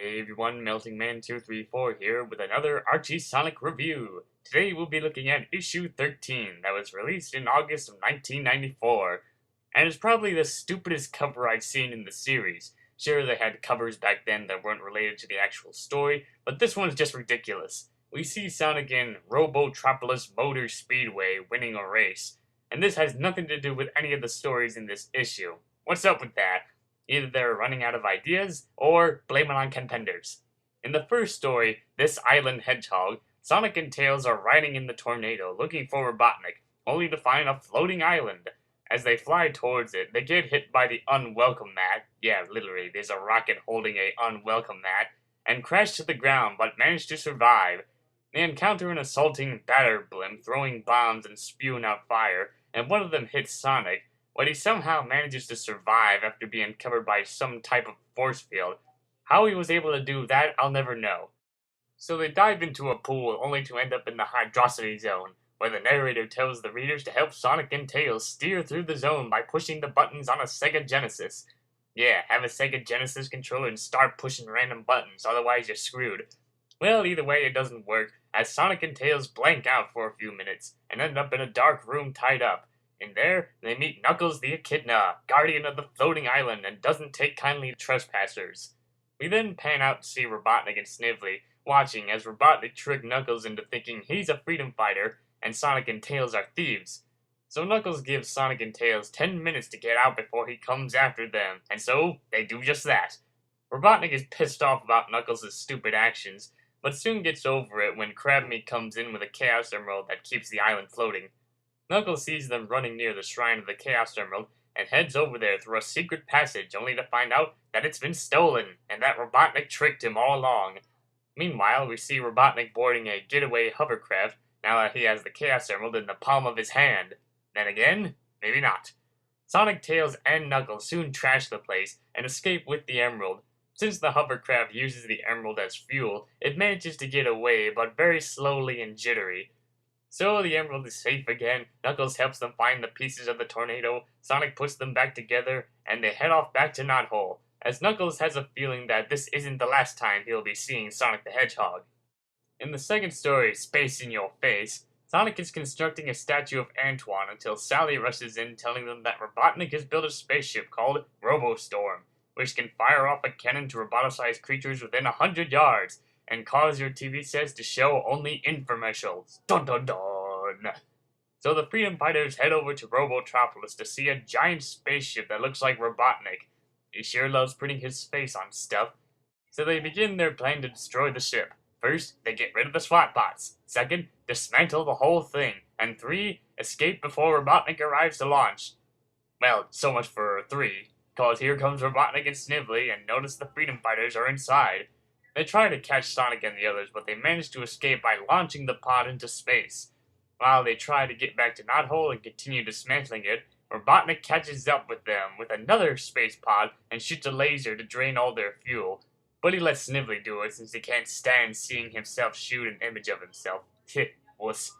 Hey everyone, Melting Man 234 here with another Archie Sonic review. Today we'll be looking at issue 13 that was released in August of 1994, and it's probably the stupidest cover I've seen in the series. Sure, they had covers back then that weren't related to the actual story, but this one's just ridiculous. We see Sonic in Robotropolis Motor Speedway winning a race, and this has nothing to do with any of the stories in this issue. What's up with that? Either they're running out of ideas, or blame it on contenders. In the first story, This Island Hedgehog, Sonic and Tails are riding in the tornado looking for Robotnik, only to find a floating island. As they fly towards it, they get hit by the unwelcome mat, yeah, literally, there's a rocket holding a unwelcome mat, and crash to the ground but manage to survive. They encounter an assaulting batter blimp throwing bombs and spewing out fire, and one of them hits Sonic, but he somehow manages to survive after being covered by some type of force field. How he was able to do that, I'll never know. So they dive into a pool only to end up in the hydrocity zone, where the narrator tells the readers to help Sonic and Tails steer through the zone by pushing the buttons on a Sega Genesis. Yeah, have a Sega Genesis controller and start pushing random buttons, otherwise you're screwed. Well, either way, it doesn't work, as Sonic and Tails blank out for a few minutes, and end up in a dark room tied up. In there, they meet Knuckles the Echidna, guardian of the floating island, and doesn't take kindly to trespassers. We then pan out to see Robotnik and Snively, watching as Robotnik tricked Knuckles into thinking he's a freedom fighter, and Sonic and Tails are thieves. So Knuckles gives Sonic and Tails 10 minutes to get out before he comes after them, and so they do just that. Robotnik is pissed off about Knuckles' stupid actions, but soon gets over it when Crabmeat comes in with a Chaos Emerald that keeps the island floating. Knuckles sees them running near the shrine of the Chaos Emerald and heads over there through a secret passage only to find out that it's been stolen and that Robotnik tricked him all along. Meanwhile, we see Robotnik boarding a getaway hovercraft now that he has the Chaos Emerald in the palm of his hand. Then again, maybe not. Sonic, Tails, and Knuckles soon trash the place and escape with the Emerald. Since the hovercraft uses the Emerald as fuel, it manages to get away, but very slowly and jittery. So the Emerald is safe again, Knuckles helps them find the pieces of the tornado, Sonic puts them back together, and they head off back to Knothole, as Knuckles has a feeling that this isn't the last time he'll be seeing Sonic the Hedgehog. In the second story, Space in Your Face, Sonic is constructing a statue of Antoine until Sally rushes in telling them that Robotnik has built a spaceship called Robostorm, which can fire off a cannon to roboticize creatures within 100 yards, and cause your TV sets to show only infomercials. Dun dun dun! So the freedom fighters head over to Robotropolis to see a giant spaceship that looks like Robotnik. He sure loves putting his face on stuff. So they begin their plan to destroy the ship. First, they get rid of the SWAT bots. Second, dismantle the whole thing. And 3, escape before Robotnik arrives to launch. Well, so much for 3, cause here comes Robotnik and Snively and notice the freedom fighters are inside. They try to catch Sonic and the others, but they manage to escape by launching the pod into space. While they try to get back to Knothole and continue dismantling it, Robotnik catches up with them with another space pod and shoots a laser to drain all their fuel. But he lets Snively do it since he can't stand seeing himself shoot an image of himself. Wuss.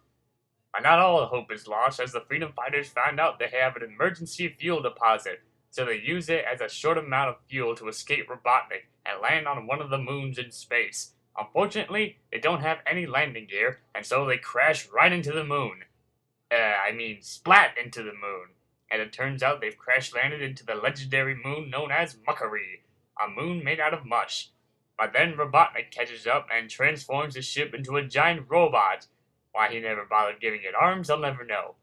But not all hope is lost, as the freedom fighters find out they have an emergency fuel deposit, so they use it as a short amount of fuel to escape Robotnik and land on one of the moons in space. Unfortunately, they don't have any landing gear, and so they crash right into the moon. Splat into the moon. And it turns out they've crash landed into the legendary moon known as Muckery, a moon made out of mush. But then Robotnik catches up and transforms the ship into a giant robot. Why he never bothered giving it arms, I'll never know.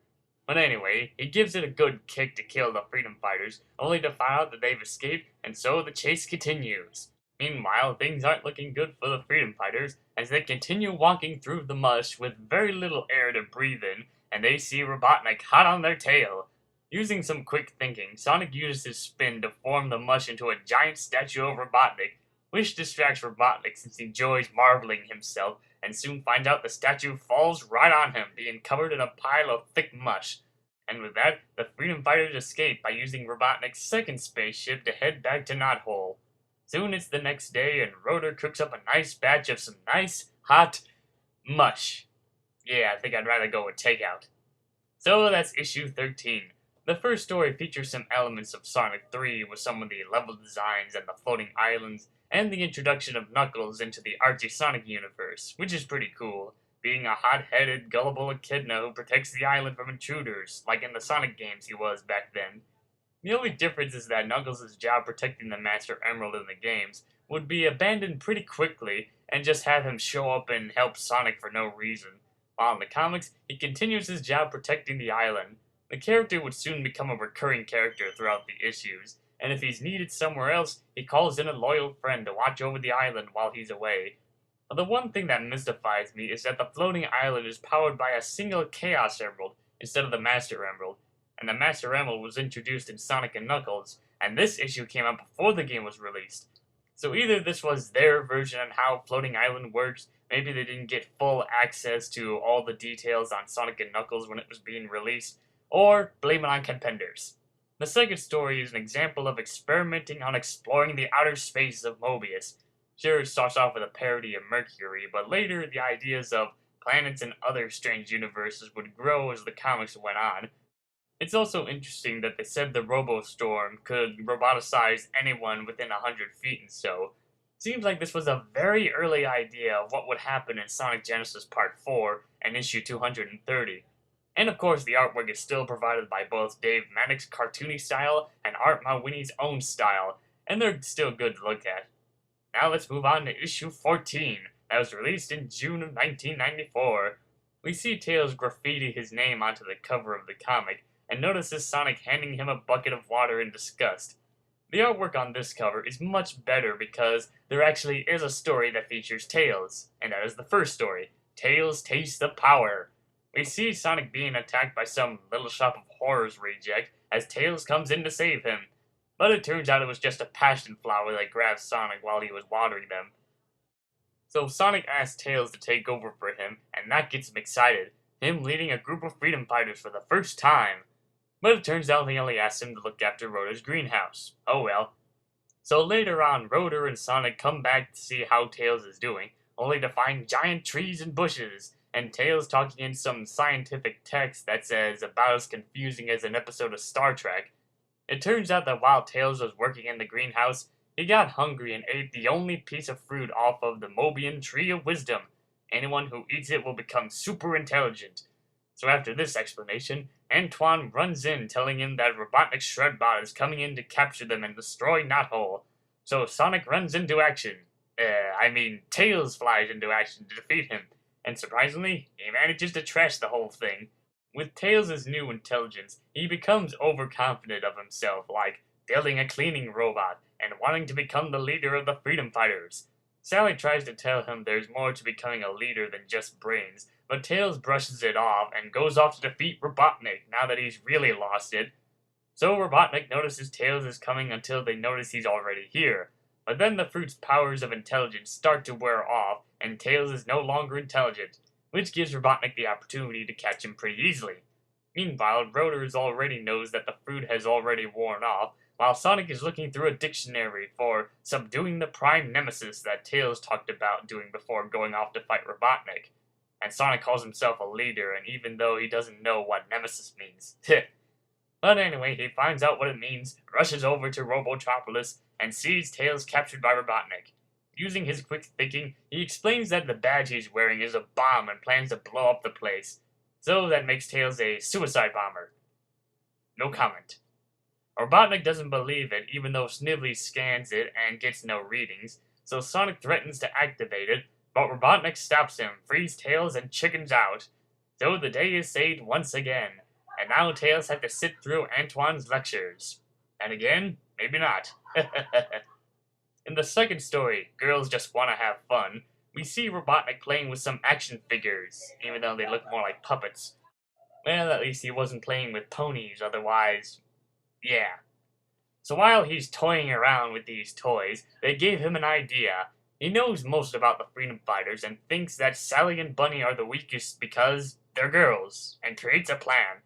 But anyway, he gives it a good kick to kill the freedom fighters, only to find out that they've escaped, and so the chase continues. Meanwhile, things aren't looking good for the freedom fighters, as they continue walking through the mush with very little air to breathe in, and they see Robotnik hot on their tail. Using some quick thinking, Sonic uses his spin to form the mush into a giant statue of Robotnik, which distracts Robotnik since he enjoys marveling himself, and soon finds out the statue falls right on him, being covered in a pile of thick mush. And with that, the freedom fighters escape by using Robotnik's second spaceship to head back to Knothole. Soon it's the next day, and Rotor cooks up a nice batch of some nice, hot mush. Yeah, I think I'd rather go with takeout. So that's issue 13. The first story features some elements of Sonic 3 with some of the level designs and the floating islands, and the introduction of Knuckles into the Archie Sonic Universe, which is pretty cool, being a hot-headed, gullible echidna who protects the island from intruders, like in the Sonic games he was back then. The only difference is that Knuckles' job protecting the Master Emerald in the games would be abandoned pretty quickly and just have him show up and help Sonic for no reason. While in the comics, he continues his job protecting the island. The character would soon become a recurring character throughout the issues, and if he's needed somewhere else, he calls in a loyal friend to watch over the island while he's away. The one thing that mystifies me is that the floating island is powered by a single Chaos Emerald instead of the Master Emerald, and the Master Emerald was introduced in Sonic and Knuckles, and this issue came out before the game was released. So either this was their version on how Floating Island works, maybe they didn't get full access to all the details on Sonic and Knuckles when it was being released, or blame it on contenders. The second story is an example of experimenting on exploring the outer space of Mobius. Sure, it starts off with a parody of Mercury, but later the ideas of planets and other strange universes would grow as the comics went on. It's also interesting that they said the Robo-Storm could roboticize anyone within 100 feet and so. Seems like this was a very early idea of what would happen in Sonic Genesis Part 4 and issue 230. And of course the artwork is still provided by both Dave Maddox's cartoony style and Art Mawhinney's own style, and they're still good to look at. Now let's move on to issue 14, that was released in June of 1994. We see Tails graffiti his name onto the cover of the comic, and notices Sonic handing him a bucket of water in disgust. The artwork on this cover is much better because there actually is a story that features Tails, and that is the first story, Tails Taste the Power. We see Sonic being attacked by some Little Shop of Horrors reject as Tails comes in to save him, but it turns out it was just a passion flower that grabbed Sonic while he was watering them. So Sonic asks Tails to take over for him, and that gets him excited, him leading a group of freedom fighters for the first time. But it turns out he only asked him to look after Rotor's greenhouse. Oh well. So later on, Rotor and Sonic come back to see how Tails is doing, only to find giant trees and bushes, and Tails talking in some scientific text that's about as confusing as an episode of Star Trek. It turns out that while Tails was working in the greenhouse, he got hungry and ate the only piece of fruit off of the Mobian Tree of Wisdom. Anyone who eats it will become super intelligent. So after this explanation, Antoine runs in telling him that Robotnik's Shredbot is coming in to capture them and destroy Knothole. So Sonic runs into action. Tails flies into action to defeat him, and surprisingly, he manages to trash the whole thing. With Tails' new intelligence, he becomes overconfident of himself, like building a cleaning robot and wanting to become the leader of the freedom fighters. Sally tries to tell him there's more to becoming a leader than just brains, but Tails brushes it off and goes off to defeat Robotnik now that he's really lost it. So Robotnik notices Tails is coming until they notice he's already here. But then the fruit's powers of intelligence start to wear off, and Tails is no longer intelligent, which gives Robotnik the opportunity to catch him pretty easily. Meanwhile, Rotor already knows that the fruit has already worn off, while Sonic is looking through a dictionary for subduing the prime nemesis that Tails talked about doing before going off to fight Robotnik. And Sonic calls himself a leader, and even though he doesn't know what nemesis means. But anyway, he finds out what it means, rushes over to Robotropolis, and sees Tails captured by Robotnik. Using his quick thinking, he explains that the badge he's wearing is a bomb and plans to blow up the place. So that makes Tails a suicide bomber. No comment. Robotnik doesn't believe it, even though Snively scans it and gets no readings, so Sonic threatens to activate it, but Robotnik stops him, frees Tails, and chickens out. So the day is saved once again, and now Tails has to sit through Antoine's lectures. And again, maybe not. In the second story, Girls Just Wanna Have Fun, we see Robotnik playing with some action figures, even though they look more like puppets. Well, at least he wasn't playing with ponies, otherwise, yeah. So while he's toying around with these toys, they gave him an idea. He knows most about the freedom fighters and thinks that Sally and Bunny are the weakest because they're girls, and creates a plan.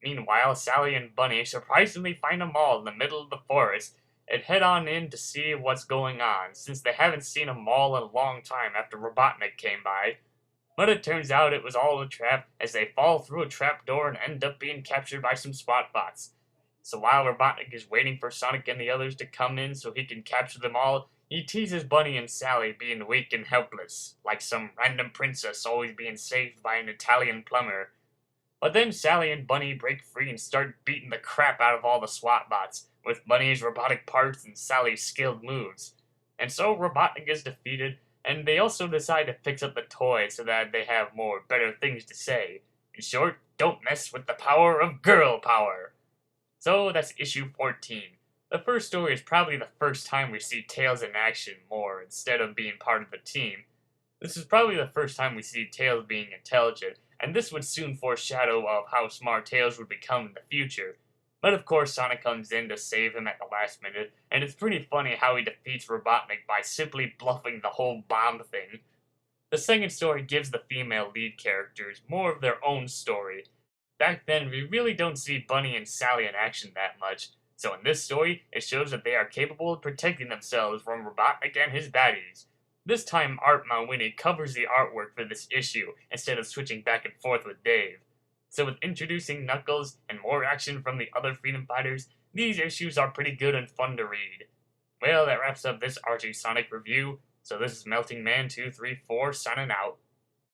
Meanwhile, Sally and Bunny surprisingly find a mall in the middle of the forest and head on in to see what's going on, since they haven't seen a mall in a long time after Robotnik came by. But it turns out it was all a trap, as they fall through a trapdoor and end up being captured by some SWAT bots. So while Robotnik is waiting for Sonic and the others to come in so he can capture them all, He teases Bunny and Sally being weak and helpless, like some random princess always being saved by an Italian plumber. But then Sally and Bunny break free and start beating the crap out of all the SWAT bots, with Bunny's robotic parts and Sally's skilled moves. And so Robotnik is defeated, and they also decide to fix up the toys so that they have more better things to say. In short, don't mess with the power of girl power. So that's issue 14. The first story is probably the first time we see Tails in action more instead of being part of the team. This is probably the first time we see Tails being intelligent, and this would soon foreshadow of how smart Tails would become in the future. But of course Sonic comes in to save him at the last minute, and it's pretty funny how he defeats Robotnik by simply bluffing the whole bomb thing. The second story gives the female lead characters more of their own story. Back then, we really don't see Bunny and Sally in action that much, so in this story, it shows that they are capable of protecting themselves from Robotnik and his baddies. This time, Art Mawini covers the artwork for this issue, instead of switching back and forth with Dave. So with introducing Knuckles and more action from the other Freedom Fighters, these issues are pretty good and fun to read. Well, that wraps up this Archie Sonic review, so this is Melting Man 234 signing out.